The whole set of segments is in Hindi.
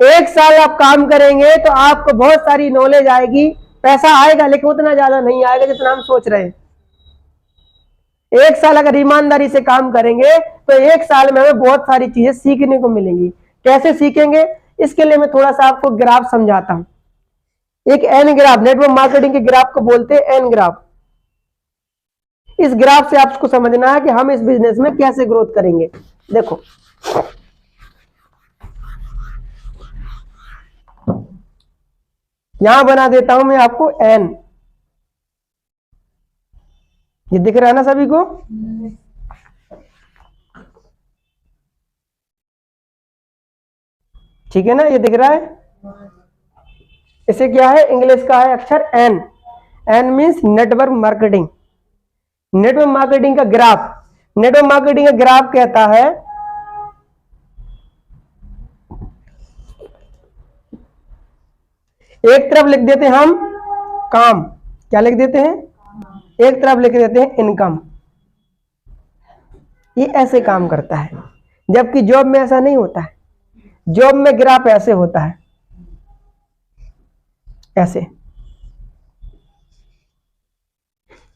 1 साल आप काम करेंगे तो आपको बहुत सारी नॉलेज आएगी, पैसा आएगा लेकिन उतना ज्यादा नहीं आएगा जितना हम सोच रहे हैं। 1 साल अगर ईमानदारी से काम करेंगे तो 1 साल में हमें बहुत सारी चीजें सीखने को मिलेंगी। कैसे सीखेंगे, इसके लिए मैं थोड़ा सा आपको ग्राफ समझाता हूं। एक एन ग्राफ, नेटवर्क मार्केटिंग के ग्राफ को बोलते हैं एन ग्राफ। इस ग्राफ से आपको समझना है कि हम इस बिजनेस में कैसे ग्रोथ करेंगे। देखो यहां बना देता हूं मैं आपको एन, ये दिख रहा है ना सभी को? ठीक है ना, ये दिख रहा है। इसे क्या है, इंग्लिश का है अक्षर N. N means network marketing. Network marketing का ग्राफ, नेटवर्क मार्केटिंग का ग्राफ कहता है एक तरफ लिख देते हैं हम काम, क्या लिख देते हैं, एक तरफ लिख देते हैं इनकम। ये ऐसे काम करता है, जबकि जॉब में ऐसा नहीं होता है। जॉब में ग्राफ ऐसे होता है, ऐसे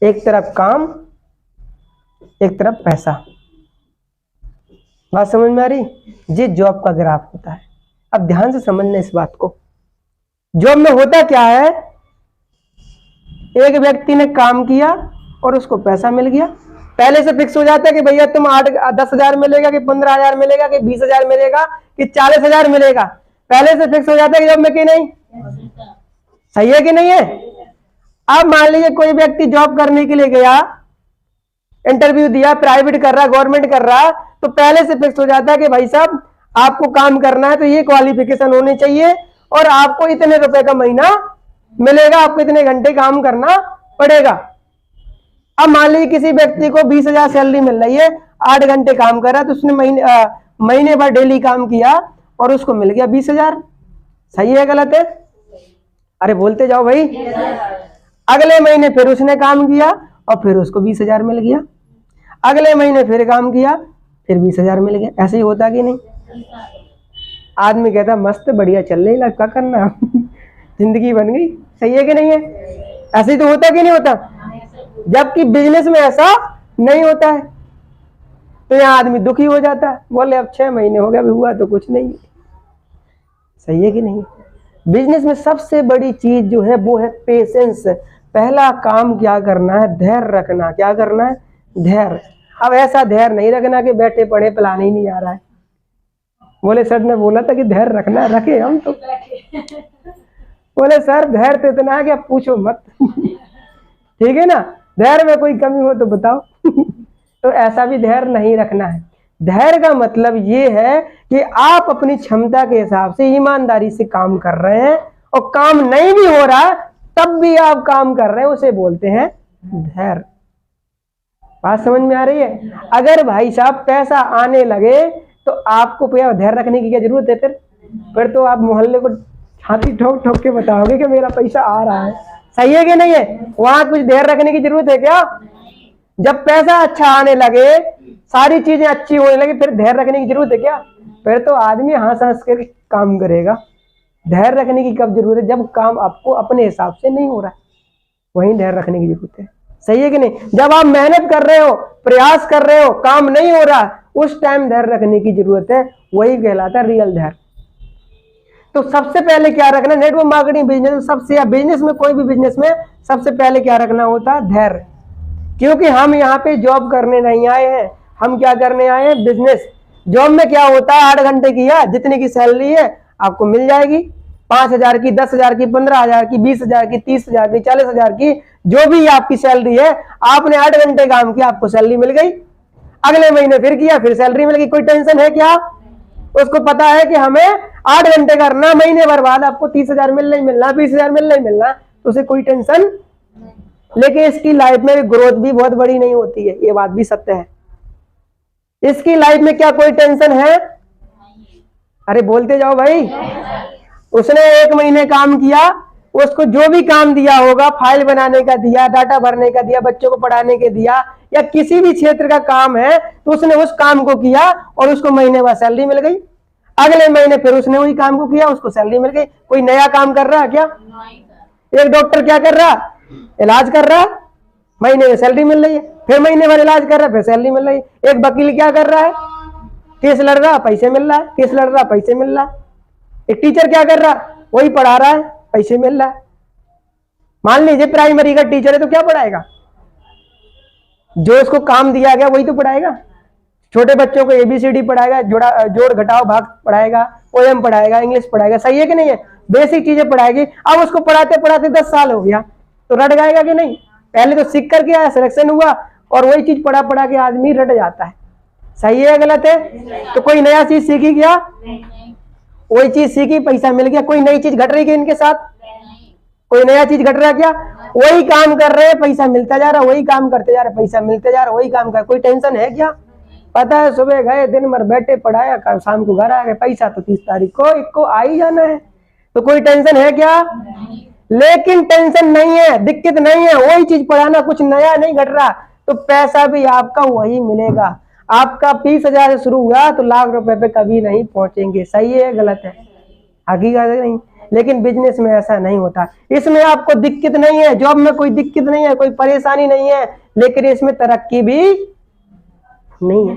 एक तरफ काम एक तरफ पैसा। बात समझ में आ रही? ये जॉब का ग्राफ होता है। अब ध्यान से समझना इस बात को। जॉब में होता क्या है, एक व्यक्ति ने काम किया और उसको पैसा मिल गया। पहले से फिक्स हो जाता है कि भैया तुम 10,000 मिलेगा कि 15,000 मिलेगा कि 20,000 मिलेगा कि 40,000 मिलेगा, पहले से फिक्स हो जाता है कि जॉब में कि नहीं। सही है कि नहीं है? अब मान लीजिए कोई व्यक्ति जॉब करने के लिए गया, इंटरव्यू दिया, प्राइवेट कर रहा, गवर्नमेंट कर रहा, तो पहले से फिक्स हो जाता है कि भाई साहब आपको काम करना है तो ये क्वालिफिकेशन होनी चाहिए और आपको इतने रुपए का महीना मिलेगा, आपको इतने घंटे काम करना पड़ेगा। अब मान लीजिए किसी व्यक्ति को 20,000 सैलरी मिल रही है, 8 घंटे काम कर रहा है, तो उसने महीने भर डेली काम किया और उसको मिल गया 20,000। सही है गलत है? अरे बोलते जाओ भाई। अगले महीने फिर उसने काम किया और फिर उसको 20,000 मिल गया। अगले महीने फिर काम किया, फिर 20,000 मिल गया। ऐसे ही होता कि नहीं? आदमी कहता मस्त बढ़िया चल रही लाइफ, क्या करना जिंदगी बन गई। सही है कि नहीं है? ऐसे ही तो होता कि नहीं होता? जबकि बिजनेस में ऐसा नहीं होता है। तो यहाँ आदमी दुखी हो जाता है, बोले अब 6 महीने हो गए, अभी हुआ तो कुछ नहीं। सही है कि नहीं? बिजनेस में सबसे बड़ी चीज जो है वो है पेशेंस। पहला काम क्या करना है, धैर्य रखना। क्या करना है? धैर्य। अब ऐसा धैर्य नहीं रखना कि बैठे पड़े प्लान ही नहीं आ रहा है। बोले सर ने बोला था कि धैर्य रखना, रखे हम तो। बोले सर धैर्य तो इतना है कि अब पूछो मत ठीक है ना? धैर्य में कोई कमी हो तो बताओ तो ऐसा भी धैर्य नहीं रखना है। धैर्य का मतलब ये है कि आप अपनी क्षमता के हिसाब से ईमानदारी से काम कर रहे हैं और काम नहीं भी हो रहा तब भी आप काम कर रहे हैं, उसे बोलते हैं धैर्य। बात समझ में आ रही है? अगर भाई साहब पैसा आने लगे तो आपको धैर्य रखने की क्या जरूरत है? फिर तो आप मोहल्ले को छाती ठोक ठोक के बताओगे कि मेरा पैसा आ रहा है। सही है कि नहीं है? वहां कुछ धैर्य रखने की जरूरत है क्या? जब पैसा अच्छा आने लगे, सारी चीजें अच्छी होने लगी, फिर धैर्य रखने की जरूरत है क्या? फिर तो आदमी हंस हंस के काम करेगा। धैर्य रखने की कब जरूरत है? जब काम आपको अपने हिसाब से नहीं हो रहा है, वहीं धैर्य रखने की जरूरत है। सही है कि नहीं? जब आप मेहनत कर रहे हो, प्रयास कर रहे हो, काम नहीं हो रहा, उस टाइम धैर्य रखने की जरूरत है। वही कहलाता है रियल धैर्य। तो सबसे पहले क्या रखना, नेटवर्क मार्केटिंग बिजनेस सबसे, या बिजनेस में कोई भी बिजनेस में सबसे पहले क्या रखना होता है? धैर्य। क्योंकि हम यहाँ पे जॉब करने नहीं आए हैं, हम क्या करने आए हैं? बिजनेस। जॉब में क्या होता है, 8 घंटे किया, जितने की सैलरी है आपको मिल जाएगी, 5,000 की, 10,000 की, 15,000 की, 20,000 की, 30,000 की, 40,000 की, जो भी आपकी सैलरी है, आपने 8 घंटे काम किया, आपको सैलरी मिल गई। अगले महीने फिर किया, फिर सैलरी मिल गई। कोई टेंशन है क्या? उसको पता है कि हमें 8 घंटे करना, महीने भर बाद आपको 30,000 मिलना ही मिलना, 20,000 मिलना ही मिलना, तो उसे कोई टेंशन। लेकिन इसकी लाइफ में ग्रोथ भी बहुत बड़ी नहीं होती है, ये बात भी सत्य है। इसकी लाइफ में क्या कोई टेंशन है? अरे बोलते जाओ भाई। उसने 1 महीने काम किया, उसको जो भी काम दिया होगा, फाइल बनाने का दिया, डाटा भरने का दिया, बच्चों को पढ़ाने के दिया, या किसी भी क्षेत्र का काम है, तो उसने उस काम को किया और उसको महीने बाद सैलरी मिल गई। अगले महीने फिर उसने वही काम को किया, उसको सैलरी मिल गई। कोई नया काम कर रहा है क्या? एक डॉक्टर क्या कर रहा, इलाज कर रहा, महीने में सैलरी मिल रही है, फिर महीने भर इलाज कर रहा है, फिर सैलरी मिल रही है। एक वकील क्या कर रहा है, केस लड़ रहा, पैसे मिल रहा है, केस लड़ रहा, पैसे मिल रहा है। एक टीचर क्या कर रहा, वही पढ़ा रहा है, पैसे मिल रहा है। मान लीजिए प्राइमरी का टीचर है तो क्या पढ़ाएगा, जो उसको काम दिया गया वही तो पढ़ाएगा। छोटे बच्चों को ABCD पढ़ाएगा, जोड़ घटाओ भाग पढ़ाएगा, पोएम पढ़ाएगा, इंग्लिश पढ़ाएगा, सही है कि नहीं है? बेसिक चीजें पढ़ाएगी। अब उसको पढ़ाते पढ़ाते 10 साल हो गया तो रट गएगा कि नहीं? पहले तो सीख करके आया, सिलेक्शन हुआ, और वही चीज पढ़ा पढ़ा के आदमी रट जाता है। सही है गलत है? तो कोई नया चीज सीखी क्या? वही चीज सीखी, पैसा मिल गया। कोई नई चीज घट रही है इनके साथ? कोई नया चीज घट रहा है क्या? वही काम कर रहे हैं, पैसा मिलता जा रहा, वही काम करते जा रहे, पैसा मिलते जा रहा, वही काम कर। कोई टेंशन है क्या? पता है सुबह गए, दिन भर बैठे पढ़ाया, शाम को घर आ गए, पैसा तो 30 तारीख को इनको आ ही जाना है। तो कोई टेंशन है क्या? लेकिन टेंशन नहीं है, दिक्कत नहीं है, वही चीज पढ़ाना, कुछ नया नहीं घट रहा, तो पैसा भी आपका वही मिलेगा। आपका 20,000 से शुरू हुआ तो लाख रुपए पे कभी नहीं पहुंचेंगे। सही है गलत है? हकीकत नहीं। लेकिन बिजनेस में ऐसा नहीं होता। इसमें आपको दिक्कत नहीं है, जॉब में कोई दिक्कत नहीं है, कोई परेशानी नहीं है, लेकिन इसमें तरक्की भी नहीं है।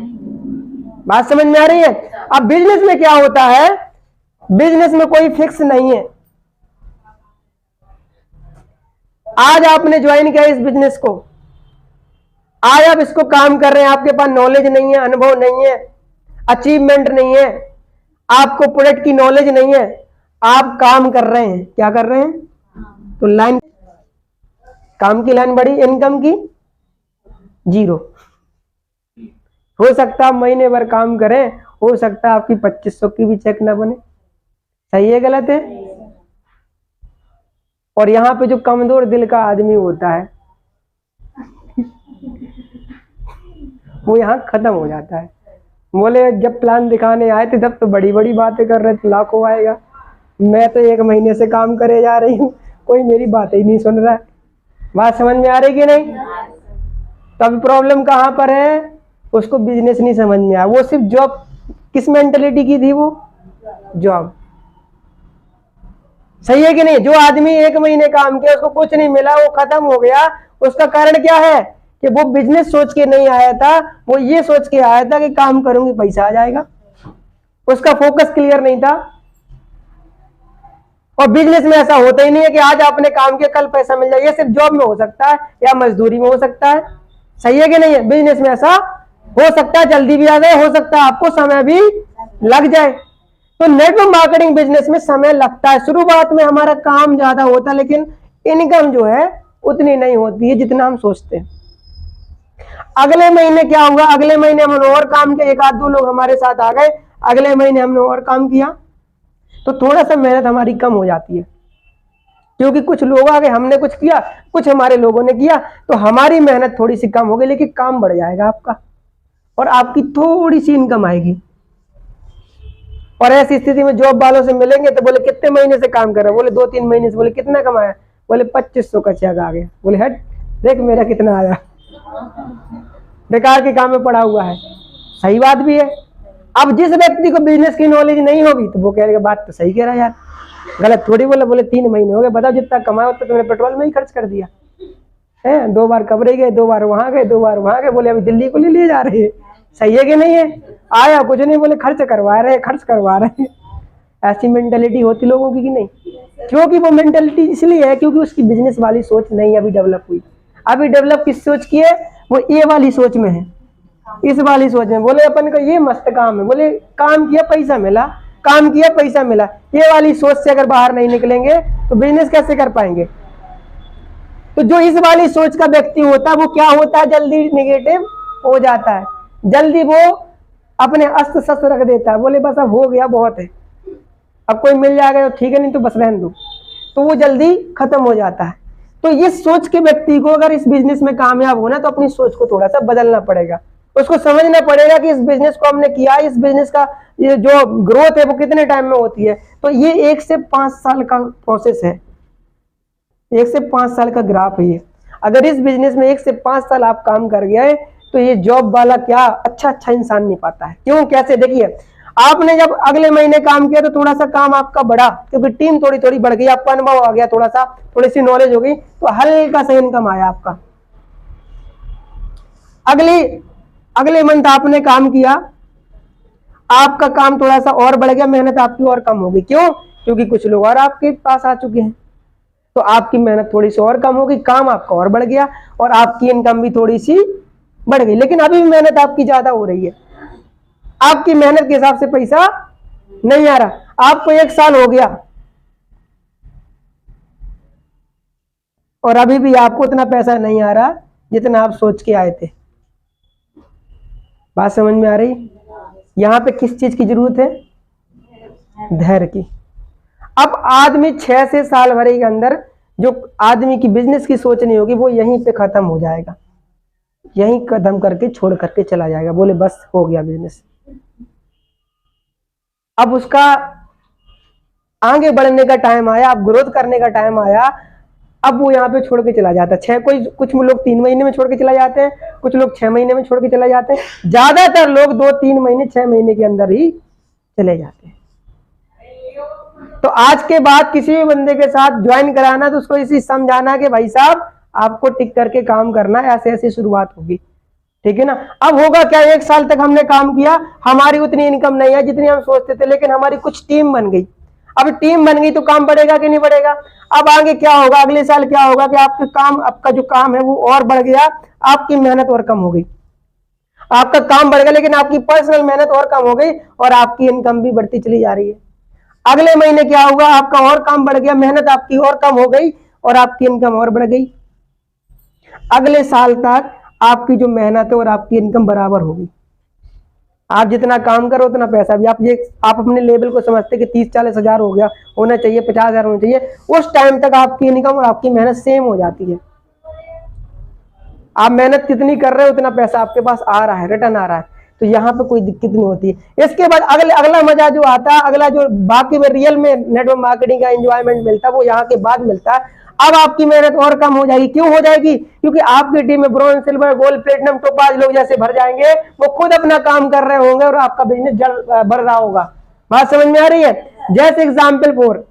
बात समझ में आ रही है? अब बिजनेस में क्या होता है, बिजनेस में कोई फिक्स नहीं है। आज आपने ज्वाइन किया इस बिजनेस को, आज आप इसको काम कर रहे हैं, आपके पास नॉलेज नहीं है, अनुभव नहीं है, अचीवमेंट नहीं है, आपको प्रोडक्ट की नॉलेज नहीं है, आप काम कर रहे हैं। क्या कर रहे हैं? तो लाइन, काम की लाइन बढ़ी, इनकम की जीरो। हो सकता है महीने भर काम करें, हो सकता है आपकी 2500 की भी चेक ना बने। सही है गलत है? और यहाँ पे जो कमजोर दिल का आदमी होता है वो यहाँ खत्म हो जाता है। बोले जब प्लान दिखाने आए थे तब तो बड़ी बड़ी बातें कर रहे थे, लाखों आएगा, मैं तो 1 महीने से काम करे जा रही हूँ, कोई मेरी बात ही नहीं सुन रहा है। बात समझ में आ रही कि नहीं? तब प्रॉब्लम कहाँ पर है, उसको बिजनेस नहीं समझ में आया। वो सिर्फ जॉब, किस मेंटेलिटी की थी वो? जॉब। सही है कि नहीं? जो आदमी 1 महीने काम किया, उसको कुछ नहीं मिला, वो खत्म हो गया, उसका कारण क्या है कि वो बिजनेस सोच के नहीं आया था, वो ये सोच के आया था कि काम करूंगी पैसा आ जाएगा। उसका फोकस क्लियर नहीं था। और बिजनेस में ऐसा होता ही नहीं है कि आज आपने काम किया कल पैसा मिल जाए। ये सिर्फ जॉब में हो सकता है या मजदूरी में हो सकता है। सही है कि नहीं है? बिजनेस में ऐसा हो सकता है जल्दी भी आ जाए, हो सकता है आपको समय भी लग जाए। तो नेटवर्क मार्केटिंग बिजनेस में समय लगता है। शुरुआत में हमारा काम ज्यादा होता है, लेकिन इनकम जो है उतनी नहीं होती है जितना हम सोचते हैं। अगले महीने क्या होगा, अगले महीने हमने और काम किया, 1-2 लोग हमारे साथ आ गए, अगले महीने हमने और काम किया, तो थोड़ा सा मेहनत हमारी कम हो जाती है, क्योंकि कुछ लोग आ गए, हमने कुछ किया, कुछ हमारे लोगों ने किया, तो हमारी मेहनत थोड़ी सी कम हो गई, लेकिन काम बढ़ जाएगा आपका और आपकी थोड़ी सी इनकम आएगी। और ऐसी स्थिति में जॉब वालों से मिलेंगे तो बोले कितने महीने से काम कर रहे हो? बोले 2-3 महीने से। बोले कितना कमाया? बोले 2500 का चेक आ गया। बोले हट देख मेरा कितना आया, बेकार के काम में पड़ा हुआ है। सही बात भी है। अब जिस व्यक्ति को बिजनेस की नॉलेज नहीं होगी तो वो कहेगा बात तो सही कह रहा है यार, गलत थोड़ी बोला। बोले 3 महीने हो गए, बताओ जितना कमाया उतना तुमने पेट्रोल में ही खर्च कर दिया है। 2 बार कबरे गए, 2 बार वहां गए, 2 बार वहां गए। बोले अभी दिल्ली को ले जा रहे हैं। सही है कि नहीं है? आया कुछ नहीं, बोले खर्च करवा रहे हैं। ऐसी मेंटेलिटी होती लोगों की कि नहीं? क्योंकि वो मेंटेलिटी इसलिए है क्योंकि उसकी बिजनेस वाली सोच नहीं अभी डेवलप हुई। अभी डेवलप किस सोच की है? वो ये वाली सोच में है, इस वाली सोच में। बोले अपन का ये मस्त काम है, बोले काम किया पैसा मिला, काम किया पैसा मिला। ये वाली सोच से अगर बाहर नहीं निकलेंगे तो बिजनेस कैसे कर पाएंगे? तो जो इस वाली सोच का व्यक्ति होता है वो क्या होता है, जल्दी निगेटिव हो जाता है, जल्दी वो अपने अस्त्र शस्त्र रख देता है। बोले बस अब हो गया, बहुत है, अब कोई मिल जाएगा तो ठीक है, नहीं तो बस रहने दो, तो वो जल्दी खत्म हो जाता है। तो इस सोच के व्यक्ति को अगर इस बिजनेस में कामयाब होना तो अपनी सोच को थोड़ा सा बदलना पड़ेगा। उसको समझना पड़ेगा कि इस बिजनेस को हमने किया, इस बिजनेस का ये जो ग्रोथ है वो कितने टाइम में होती है। तो ये 1 से 5 साल का प्रोसेस है, 1 से 5 साल का ग्राफ है ये। अगर इस बिजनेस में 1 से 5 साल आप काम कर गए तो ये जॉब वाला क्या अच्छा इंसान नहीं पाता है। क्यों? कैसे? देखिए आपने जब अगले महीने काम किया तो थोड़ा सा काम आपका बढ़ा, क्योंकि टीम थोड़ी थोड़ी बढ़ गई, आपका अनुभव आ गया, थोड़ा सा थोड़ी सी नॉलेज हो गई, तो हल्का सा इनकम आया आपका। अगले मंथ आपने काम किया, आपका काम थोड़ा सा और बढ़ गया, मेहनत आपकी और कम होगी। क्यों? क्योंकि कुछ लोग और आपके पास आ चुके हैं, तो आपकी मेहनत थोड़ी सी और कम होगी, काम आपका और बढ़ गया और आपकी इनकम भी थोड़ी सी बढ़ गई। लेकिन अभी भी मेहनत आपकी ज्यादा हो रही है, आपकी मेहनत के हिसाब से पैसा नहीं आ रहा। आपको 1 साल हो गया और अभी भी आपको उतना पैसा नहीं आ रहा जितना आप सोच के आए थे। बात समझ में आ रही? यहां पे किस चीज की जरूरत है? धैर्य की। अब आदमी 6 से साल भर के अंदर जो आदमी की बिजनेस की सोच नहीं होगी वो यहीं पे खत्म हो जाएगा, यहीं कदम करके छोड़ करके चला जाएगा, बोले बस हो गया बिजनेस। अब उसका आगे बढ़ने का टाइम आया, अब ग्रोथ करने का टाइम आया, अब वो यहाँ पे छोड़ के चला जाता है। कुछ लोग 3 महीने में छोड़ के चला जाते हैं, कुछ लोग 6 महीने में छोड़ के चला जाते हैं, ज्यादातर लोग 2-3 महीने 6 महीने के अंदर ही चले जाते हैं। तो आज के बाद किसी भी बंदे के साथ ज्वाइन कराना तो उसको इसी समझाना कि भाई साहब आपको टिक करके काम करना है, ऐसे ऐसी शुरुआत होगी, ठीक है ना। अब होगा क्या, 1 साल तक हमने काम किया, हमारी उतनी इनकम नहीं है जितनी हम सोचते थे, लेकिन हमारी कुछ टीम बन गई। अब टीम बन गई तो काम बढ़ेगा कि नहीं बढ़ेगा? अब आगे क्या होगा, अगले साल क्या होगा कि आपका जो काम है वो और बढ़ गया, आपकी मेहनत और कम हो गई। आपका काम बढ़ गया लेकिन आपकी पर्सनल मेहनत और कम हो गई और आपकी इनकम भी बढ़ती चली जा रही है। अगले महीने क्या होगा, आपका और काम बढ़ गया, मेहनत आपकी और कम हो गई और आपकी इनकम और बढ़ गई। अगले साल तक आपकी जो मेहनत है और आपकी इनकम बराबर होगी। आप जितना काम करो उतना पैसा भी। आप अपने लेवल को समझते कि 30-40 हजार हो गया, होना चाहिए 50 हजार होना चाहिए, उस टाइम तक आपकी इनकम और आपकी मेहनत सेम हो जाती है। आप मेहनत कितनी कर रहे हो उतना पैसा आपके पास आ रहा है, रिटर्न आ रहा है, तो यहाँ पे कोई दिक्कत नहीं होती है। इसके बाद अगला मजा जो आता है, अगला जो बाकी में रियल में नेटवर्क मार्केटिंग का एंजॉयमेंट मिलता है वो यहाँ के बाद मिलता है। अब आपकी मेहनत और कम हो जाएगी। क्यों हो जाएगी? क्योंकि आपकी टीम में bronze, silver, gold, platinum, topaz लोग जैसे भर जाएंगे, वो खुद अपना काम कर रहे होंगे और आपका बिजनेस बढ़ रहा होगा। बात समझ में आ रही है? जैसे एग्जाम्पल फॉर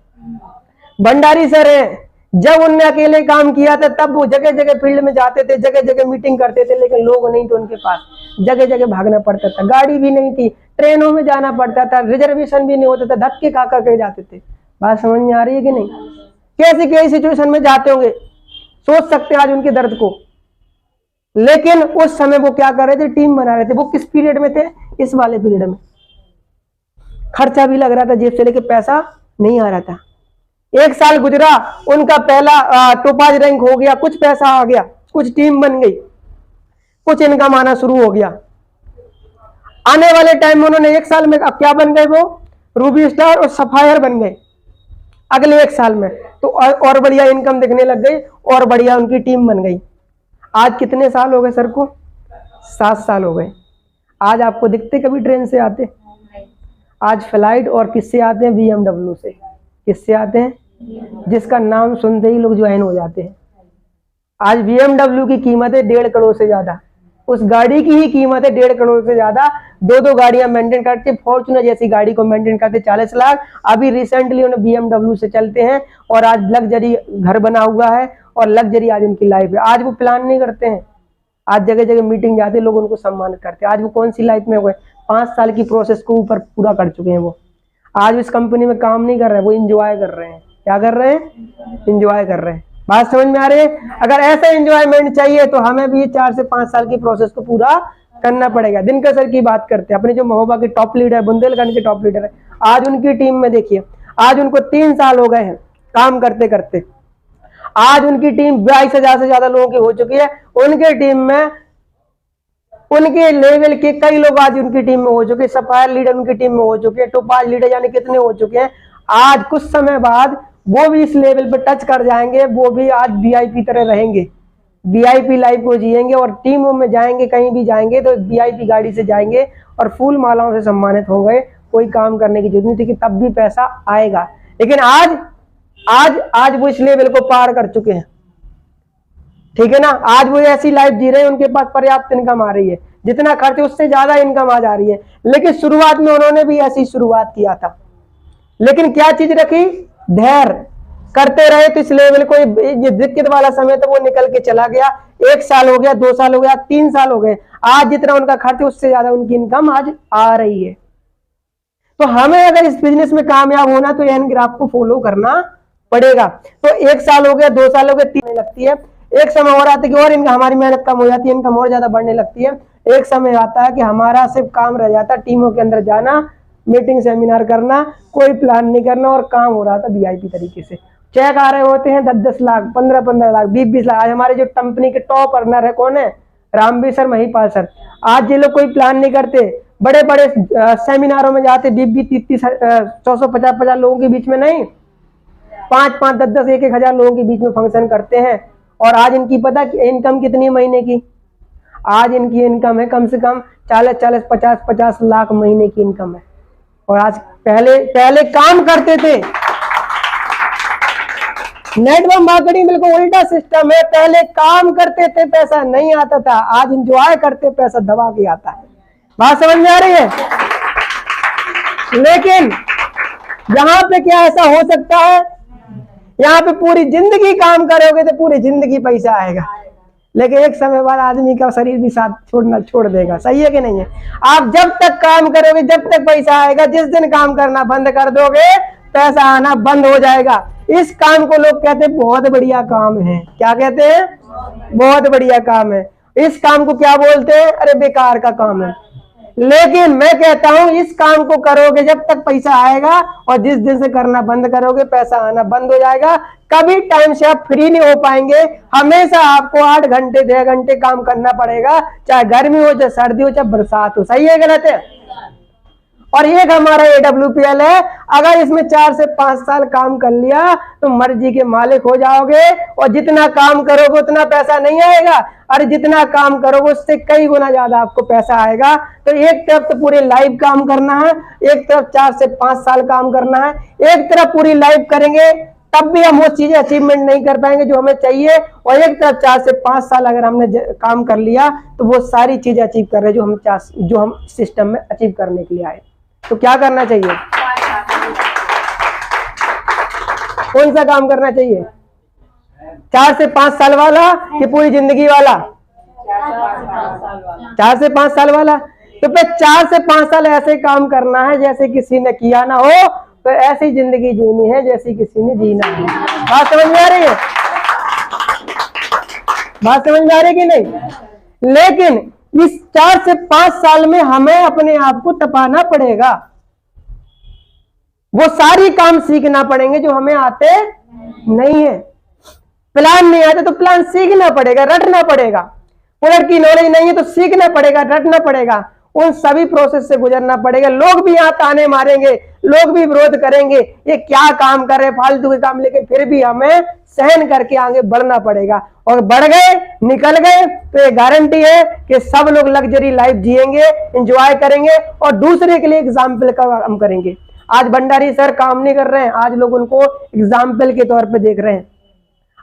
भंडारी सर है, जब उनने अकेले काम किया था तब वो जगह जगह फील्ड में जाते थे, जगह जगह मीटिंग करते थे, लेकिन लोग नहीं थे उनके पास, जगह जगह भागना पड़ता था, गाड़ी भी नहीं थी, ट्रेनों में जाना पड़ता था, रिजर्वेशन भी नहीं होता था, धक्के खा करके जाते थे। बात समझ में आ रही है कि नहीं? कैसी सिचुएशन में जाते होंगे, सोच सकते हैं आज उनके दर्द को। लेकिन उस समय वो क्या कर रहे थे? टीम बना रहे थे। वो किस पीरियड में थे? इस वाले पीरियड में। खर्चा भी लग रहा था जेब से, लेके पैसा नहीं आ रहा था। 1 साल गुजरा, उनका पहला टोपाज रैंक हो गया, कुछ पैसा आ गया, कुछ टीम बन गई, कुछ इनकम आना शुरू हो गया। आने वाले टाइम में उन्होंने 1 साल में क्या बन गए? वो रूबी स्टार और सफायर बन गए अगले 1 साल में। तो और बढ़िया इनकम दिखने लग गई और बढ़िया उनकी टीम बन गई। आज कितने साल हो गए सर को? 7 साल हो गए। आज आपको दिखते कभी ट्रेन से आते? आज फ्लाइट और किससे आते हैं? BMW से। किससे आते हैं? जिसका नाम सुनते ही लोग ज्वाइन हो जाते हैं। आज BMW की कीमत है 1.5 करोड़ से ज्यादा, उस गाड़ी की ही कीमत है 1.5 करोड़ से ज्यादा। 2 गाड़ियां मेंटेन करते, फॉर्च्यूनर जैसी गाड़ी को मेंटेन करते 40 लाख। अभी रिसेंटली उन्हें BMW से चलते हैं और आज लग्जरी घर बना हुआ है और लग्जरी आज उनकी लाइफ है। आज वो प्लान नहीं करते हैं, आज जगह जगह मीटिंग जाते, लोग उनको सम्मान करते हैं। आज वो कौन सी लाइफ में हो गए? 5 साल की प्रोसेस को ऊपर पूरा कर चुके हैं। वो आज इस कंपनी में काम नहीं कर रहे हैं, वो इंजॉय कर रहे हैं। क्या कर रहे हैं? इंजॉय कर रहे हैं। बात समझ में आ रही है? अगर ऐसा एंजॉयमेंट चाहिए तो हमें भी 4 से 5 साल की प्रोसेस को पूरा करना पड़ेगा। दिनकर सर की बात करते हैं, अपने जो महोबा के टॉप लीडर, बुंदेलखंड के टॉप लीडर है, आज उनकी टीम में देखिए, आज उनको 3 साल हो गए हैं काम करते करते। आज उनकी टीम 22,000 से ज्यादा लोगों की हो चुकी है। उनके टीम में उनके लेवल के कई लोग आज उनकी टीम में हो चुके हैं। सफायर लीडर उनकी टीम में हो चुके हैं, टोपाज लीडर जाने कितने हो चुके हैं। आज कुछ समय बाद वो भी इस लेवल पर टच कर जाएंगे, वो भी आज VIP तरह रहेंगे, VIP लाइफ को जिएंगे और टीमों में जाएंगे, कहीं भी जाएंगे तो VIP गाड़ी से जाएंगे और फूल मालाओं से सम्मानित हो गए। कोई काम करने की जरूरत नहीं थी कि तब भी पैसा आएगा। लेकिन आज वो इस लेवल को पार कर चुके हैं, ठीक है ना। आज वो ऐसी लाइफ जी रहे हैं, उनके पास पर्याप्त इनकम आ रही है। जितना खर्च उससे ज्यादा इनकम आ जा रही है। लेकिन शुरुआत में उन्होंने भी ऐसी शुरुआत किया था, लेकिन क्या चीज रखी, धैर्य, करते रहे तो इस लेवल को, ये दिक्कत वाला समय तो वो निकल के चला गया। 1 साल हो गया, 2 साल हो गया, 3 साल हो गए, आज जितना उनका खर्च है उससे ज्यादा उनकी इनकम आज आ रही है। तो हमें अगर इस बिजनेस में कामयाब होना तो एन ग्राफ को फॉलो करना पड़ेगा। तो 1 साल हो गया, 2 साल हो गए, 3 लगती है, एक समय और आता है कि और इनका हमारी मेहनत कम हो जाती है, इनकम और ज्यादा बढ़ने लगती है। एक समय आता है कि हमारा सिर्फ काम रह जाता है टीमों के अंदर जाना, मीटिंग सेमिनार करना, कोई प्लान नहीं करना, और काम हो रहा था वीआईपी तरीके से। चेक आ रहे होते हैं 10-10 लाख, 15-15 लाख, 20-20 लाख। आज हमारे जो कंपनी के टॉप अर्नर है कौन है, रामवीर सर, महिपाल सर। आज ये लोग कोई प्लान नहीं करते, बड़े बड़े सेमिनारों में जाते, 20-30, 100-150 लोगों के बीच में नहीं, 5-5, 10-10, 1-1 हजार लोगों के बीच में फंक्शन करते हैं। और आज इनकी पता इनकम कितनी महीने की, आज इनकी इनकम है कम से कम 40-40, 50-50 लाख महीने की इनकम है। और आज पहले काम करते थे। नेटवर्क मार्केटिंग बिल्कुल उल्टा सिस्टम है, पहले काम करते थे पैसा नहीं आता था, आज इंजॉय करते पैसा दबा के आता है। बात समझ में आ रही है? लेकिन यहाँ पे क्या ऐसा हो सकता है, यहाँ पे पूरी जिंदगी काम करोगे तो पूरी जिंदगी पैसा आएगा, लेकिन एक समय बाद आदमी का शरीर भी साथ छोड़ देगा। सही है कि नहीं है? आप जब तक काम करोगे जब तक पैसा आएगा, जिस दिन काम करना बंद कर दोगे पैसा आना बंद हो जाएगा। इस काम को लोग कहते हैं बहुत बढ़िया काम है। क्या कहते हैं? बहुत बढ़िया काम है। इस काम को क्या बोलते हैं? अरे बेकार का काम है। लेकिन मैं कहता हूं इस काम को करोगे जब तक पैसा आएगा, और जिस दिन से करना बंद करोगे पैसा आना बंद हो जाएगा। कभी टाइम से आप फ्री नहीं हो पाएंगे, हमेशा आपको 8 घंटे 6 घंटे काम करना पड़ेगा, चाहे गर्मी हो, चाहे सर्दी हो, चाहे बरसात हो। सही है गलत है? और एक हमारा AWPL है, अगर इसमें 4 से 5 साल काम कर लिया तो मर्जी के मालिक हो जाओगे, और जितना काम करोगे उतना पैसा नहीं आएगा, और जितना काम करोगे उससे कई गुना ज्यादा आपको पैसा आएगा। तो एक तरफ तो पूरे लाइफ काम करना है, एक तरफ 4 से 5 साल काम करना है। एक तरफ पूरी लाइफ करेंगे तब भी हम वो चीजें अचीवमेंट नहीं कर पाएंगे जो हमें चाहिए, और एक तरफ 4 से 5 साल अगर हमने काम कर लिया तो वो सारी चीजें अचीव कर रहे हैं जो हम सिस्टम में अचीव करने के लिए आए। तो क्या करना चाहिए? कौन सा काम करना चाहिए? 4 से 5 साल वाला कि पूरी जिंदगी वाला? 4 से 5 साल वाला। तो फिर 4 से 5 साल ऐसे काम करना है जैसे किसी ने किया ना हो, तो ऐसी जिंदगी जीनी है जैसी किसी ने जीना है। बात समझ में आ रही है? बात समझ में आ रही है कि नहीं? लेकिन इस 4 से 5 साल में हमें अपने आप को तपाना पड़ेगा, वो सारी काम सीखना पड़ेंगे जो हमें आते नहीं है। प्लान नहीं आते तो प्लान सीखना पड़ेगा, रटना पड़ेगा। प्रोडक्ट की नॉलेज नहीं है तो सीखना पड़ेगा, रटना पड़ेगा, उन सभी प्रोसेस से गुजरना पड़ेगा। लोग भी यहाँ ताने मारेंगे, लोग भी विरोध करेंगे, ये क्या काम कर रहे फालतू के काम, लेकिन फिर भी हमें सहन करके आगे बढ़ना पड़ेगा। और बढ़ गए, निकल गए तो ये गारंटी है कि सब लोग लग्जरी लाइफ जिएंगे, एंजॉय करेंगे, और दूसरे के लिए एग्जाम्पल का काम करेंगे। आज भंडारी सर काम नहीं कर रहे हैं, आज लोग उनको एग्जाम्पल के तौर पे देख रहे हैं,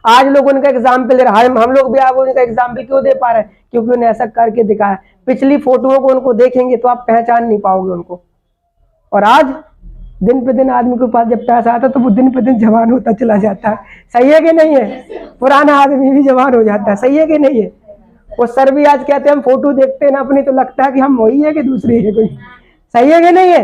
आज लोग उनका एग्जाम्पल दे रहे हैं। हम लोग भी आप उनका एग्जाम्पल क्यों दे पा रहे हैं? क्योंकि उन्हें ऐसा करके दिखाया। पिछली फोटोओं को उनको देखेंगे तो आप पहचान नहीं पाओगे उनको। और आज दिन पे दिन आदमी के पास जब पैसा आता है तो वो दिन पे दिन जवान होता चला जाता है। सही है कि नहीं है? पुराना आदमी भी जवान हो जाता है। सही है कि नहीं है? वो सर भी आज कहते हैं हम फोटो देखते हैं ना अपनी तो लगता है कि हम वही है कि दूसरी है कोई। सही है कि नहीं है?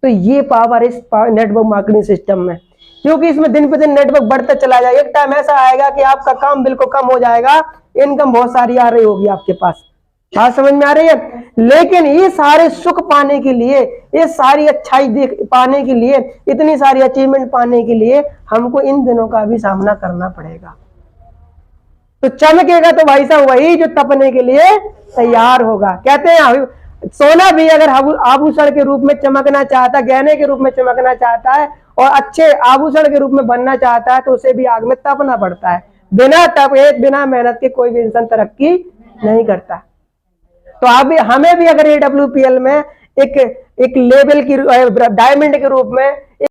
तो ये पावर इस नेटवर्क मार्केटिंग सिस्टम में, क्योंकि इसमें दिन पे दिन नेटवर्क बढ़ता चला जाएगा। एक टाइम ऐसा आएगा कि आपका काम बिल्कुल कम हो जाएगा, इनकम बहुत सारी आ रही होगी आपके पास। बात समझ में आ रही है? लेकिन ये सारे सुख पाने के लिए, ये सारी अच्छाई पाने के लिए, इतनी सारी अचीवमेंट पाने के लिए हमको इन दिनों का भी सामना करना पड़ेगा। तो चमकेगा तो भाई साहब वही जो तपने के लिए तैयार होगा। कहते हैं सोना भी अगर आभूषण के रूप में चमकना चाहता है, गहने के रूप में चमकना चाहता है, और अच्छे आभूषण के रूप में बनना चाहता है, तो उसे भी आग में तपना पड़ता है। बिना तपे, बिना मेहनत के कोई भी इंसान तरक्की नहीं करता। तो हमें भी अगर AWPL में एक लेवल की डायमंड के रूप में